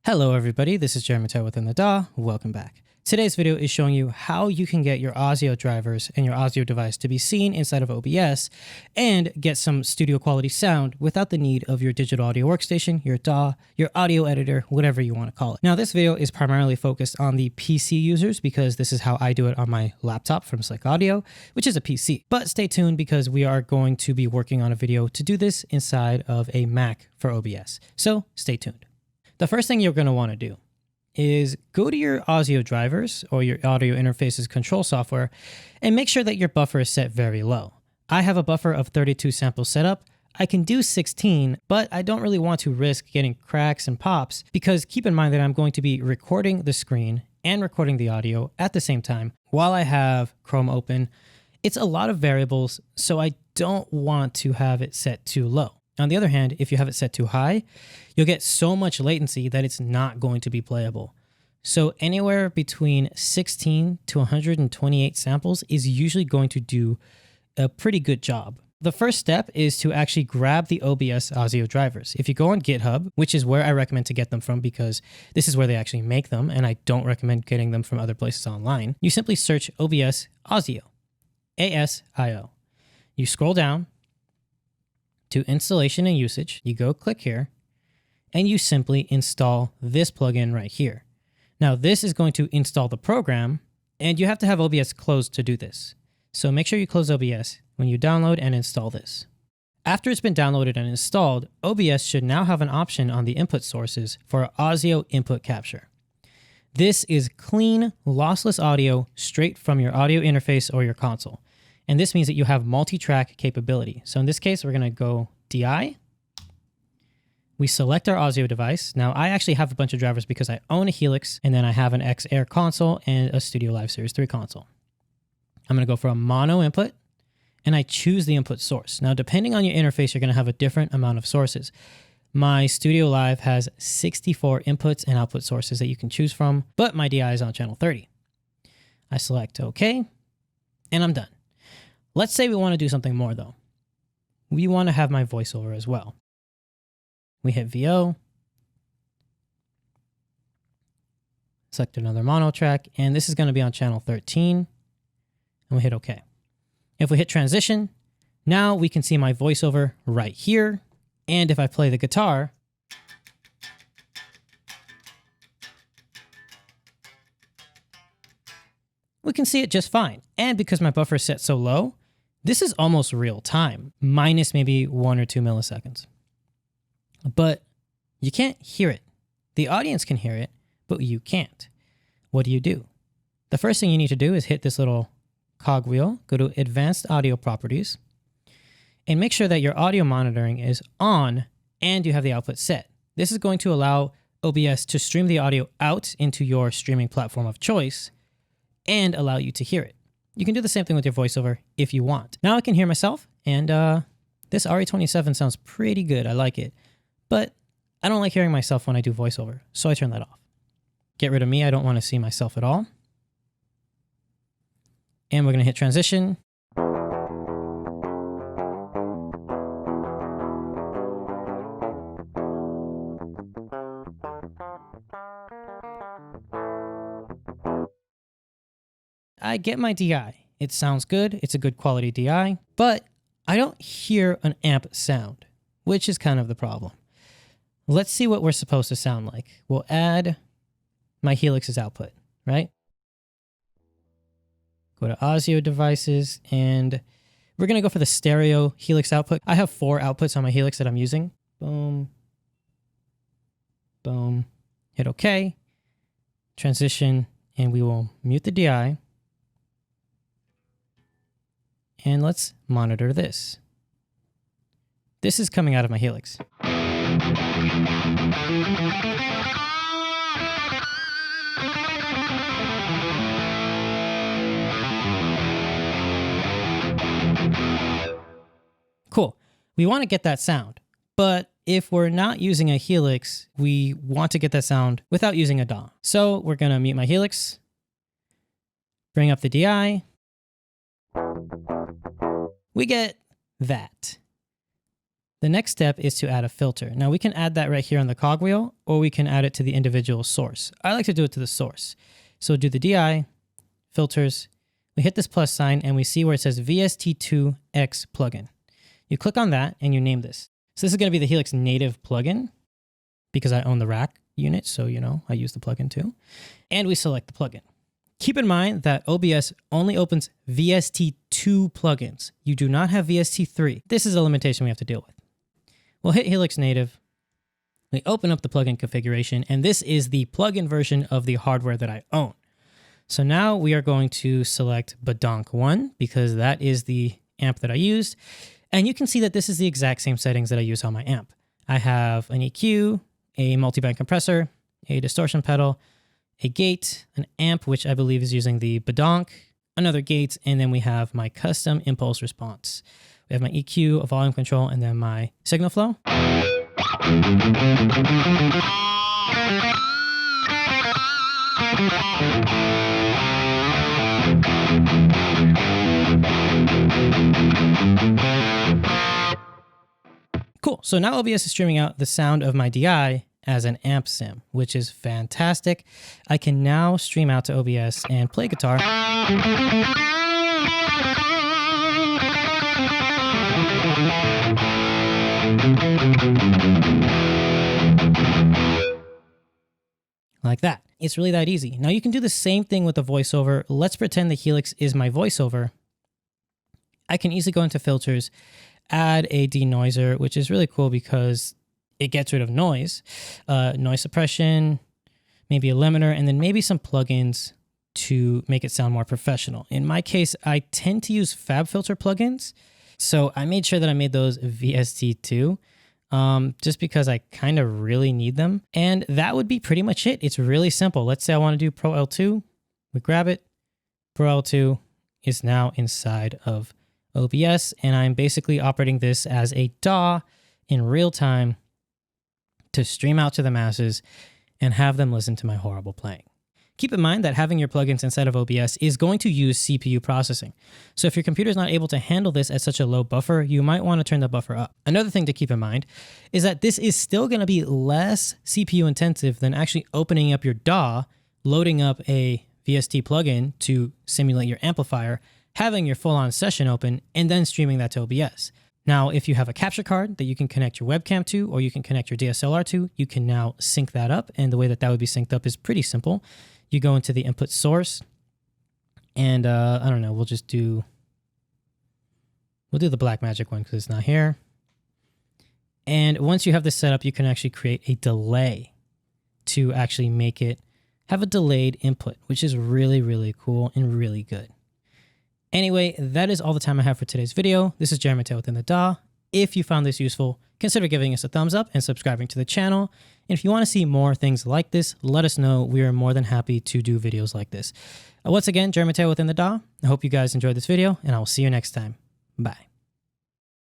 Hello everybody, this is Jeremy Tao within the DAW. Welcome back. Today's video is showing you how you can get your audio drivers and your audio device to be seen inside of OBS and get some studio quality sound without the need of your digital audio workstation, your DAW, your audio editor, whatever you want to call it. Now this video is primarily focused on the PC users because this is how I do it on my laptop from Slick Audio, which is a PC. But stay tuned because we are going to be working on a video to do this inside of a Mac for OBS. So stay tuned. The first thing you're going to want to do is go to your audio drivers or your audio interfaces control software and make sure that your buffer is set very low. I have a buffer of 32 samples set up. I can do 16, but I don't really want to risk getting cracks and pops because keep in mind that I'm going to be recording the screen and recording the audio at the same time while I have Chrome open. It's a lot of variables, so I don't want to have it set too low. On the other hand, if you have it set too high, you'll get so much latency that it's not going to be playable. So anywhere between 16 to 128 samples is usually going to do a pretty good job. The first step is to actually grab the OBS audio drivers. If you go on GitHub, which is where I recommend to get them from because this is where they actually make them, and I don't recommend getting them from other places online, you simply search OBS Audio, ASIO. You scroll down to installation and usage, you go click here, and you simply install this plugin right here. Now this is going to install the program, and you have to have OBS closed to do this. So make sure you close OBS when you download and install this. After it's been downloaded and installed, OBS should now have an option on the input sources for audio input capture. This is clean, lossless audio straight from your audio interface or your console. And this means that you have multi-track capability. So in this case, we're going to go DI. We select our audio device. Now, I actually have a bunch of drivers because I own a Helix, and then I have an X-Air console and a Studio Live Series 3 console. I'm going to go for a mono input, and I choose the input source. Now, depending on your interface, you're going to have a different amount of sources. My Studio Live has 64 inputs and output sources that you can choose from, but my DI is on channel 30. I select OK, and I'm done. Let's say we want to do something more though. We want to have my voiceover as well. We hit VO, select another mono track, and this is going to be on channel 13, and we hit OK. If we hit transition, now we can see my voiceover right here, and if I play the guitar, we can see it just fine. And because my buffer is set so low, this is almost real time, minus maybe 1 or 2 milliseconds. But you can't hear it. The audience can hear it, but you can't. What do? The first thing you need to do is hit this little cogwheel, go to Advanced Audio Properties, and make sure that your audio monitoring is on and you have the output set. This is going to allow OBS to stream the audio out into your streaming platform of choice and allow you to hear it. You can do the same thing with your voiceover if you want. Now I can hear myself, and this RE27 sounds pretty good. I like it. But I don't like hearing myself when I do voiceover, so I turn that off. Get rid of me. I don't want to see myself at all. And we're going to hit transition. I get my DI. It sounds good. It's a good quality DI, but I don't hear an amp sound, which is kind of the problem. Let's see what we're supposed to sound like. We'll add my Helix's output, right? Go to audio devices, and we're going to go for the stereo Helix output. I have 4 outputs on my Helix that I'm using. Boom. Boom. Hit OK. Transition, and we will mute the DI. And let's monitor this. This is coming out of my Helix. Cool. We want to get that sound, but if we're not using a Helix, we want to get that sound without using a DAW. So we're going to mute my Helix, bring up the DI. We get that. The next step is to add a filter. Now we can add that right here on the cogwheel, or we can add it to the individual source. I like to do it to the source. So do the DI, filters, we hit this plus sign and we see where it says VST2X plugin. You click on that and you name this. So this is going to be the Helix native plugin because I own the rack unit. So, I use the plugin too. And we select the plugin. Keep in mind that OBS only opens VST2 plugins. You do not have VST3. This is a limitation we have to deal with. We'll hit Helix native. We open up the plugin configuration, and this is the plugin version of the hardware that I own. So now we are going to select Badonk 1 because that is the amp that I used. And you can see that this is the exact same settings that I use on my amp. I have an EQ, a multiband compressor, a distortion pedal, a gate, an amp, which I believe is using the Badonk, another gate, and then we have my custom impulse response. We have my EQ, a volume control, and then my signal flow. Cool. So now OBS is streaming out the sound of my DI as an amp sim, which is fantastic. I can now stream out to OBS and play guitar. Like that. It's really that easy. Now you can do the same thing with the voiceover. Let's pretend the Helix is my voiceover. I can easily go into filters, add a denoiser, which is really cool because it gets rid of noise, noise suppression, maybe a limiter, and then maybe some plugins to make it sound more professional. In my case, I tend to use FabFilter plugins. So I made sure that I made those VST2 just because I kind of really need them. And that would be pretty much it. It's really simple. Let's say I want to do Pro L2. We grab it. Pro L2 is now inside of OBS, and I'm basically operating this as a DAW in real time to stream out to the masses and have them listen to my horrible playing. Keep in mind that having your plugins inside of OBS is going to use CPU processing. So if your computer is not able to handle this at such a low buffer, you might want to turn the buffer up. Another thing to keep in mind is that this is still going to be less CPU intensive than actually opening up your DAW, loading up a VST plugin to simulate your amplifier, having your full-on session open, and then streaming that to OBS. Now, if you have a capture card that you can connect your webcam to, or you can connect your DSLR to, you can now sync that up. And the way that that would be synced up is pretty simple. You go into the input source, and I don't know, we'll do the Blackmagic one because it's not here. And once you have this set up, you can actually create a delay to actually make it have a delayed input, which is really, really cool and really good. Anyway, that is all the time I have for today's video. This is Jeremy Mateo within the DAW. If you found this useful, consider giving us a thumbs up and subscribing to the channel. And if you want to see more things like this, let us know. We are more than happy to do videos like this. Once again, Jeremy Mateo within the DAW. I hope you guys enjoyed this video, and I will see you next time. Bye.